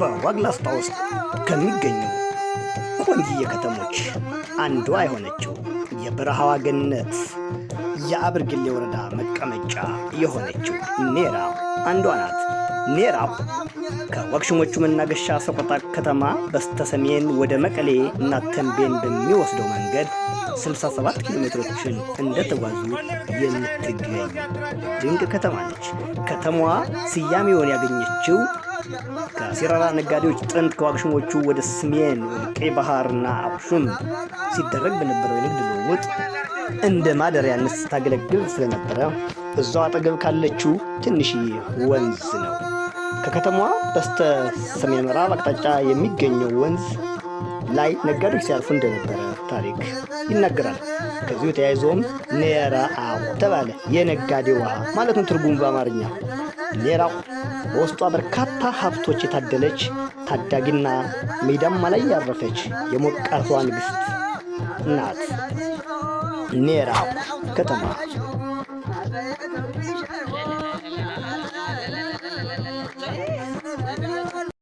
በዋግ ላፍታ ውስጥ ከሚገኙ ቆንጅዬ ከተሞች አንዷ የሆነችው የበረሃዋ ገነት የአብርግሌ ወረዳ መቀመጫ የሆነችው ኔራ አንዷ ናት። ኔራ ከዋግሽሞቹ መናገሻ ሰቆጣ ከተማ በስተሰሜን ወደ መቀሌ እና ተንቤን በሚወስደው መንገድ 67 ኪሎ ሜትሮችን እንደተጓዙ የምትገኝ ድንቅ ከተማ ነች። ከተማዋ ስያሜውን ያገኘችው ከሲራራ ነጋዴዎች ጥንት ከዋግሽሞቹ ወደ ሰሜን ወደ ቀይ ባህርና አክሱም ሲደረግ በነበረው የንግድ ልውውጥ እንደ ማደሪያነት ስታገለግል ስለነበረ እዛው አጠገብ ካለችው ትንሽዬ ወንዝ ነው። ከከተማዋ በስተ ሰሜን ምዕራብ አቅጣጫ የሚገኘው ወንዝ ላይ ነጋዴዎች ሲያልፉ እንደነበረ ታሪክ ይናገራል። ከዚሁ ተያይዞም ኔራ ተባለ። የነጋዴ ውሃ ማለት ነው ትርጉሙ በአማርኛ። ኔራው በውስጧ በርካታ ሀብቶች የታደለች ታዳጊና ሜዳማ ላይ ያረፈች የሞቃቷ ንግሥት ናት። ኔራ ከተማ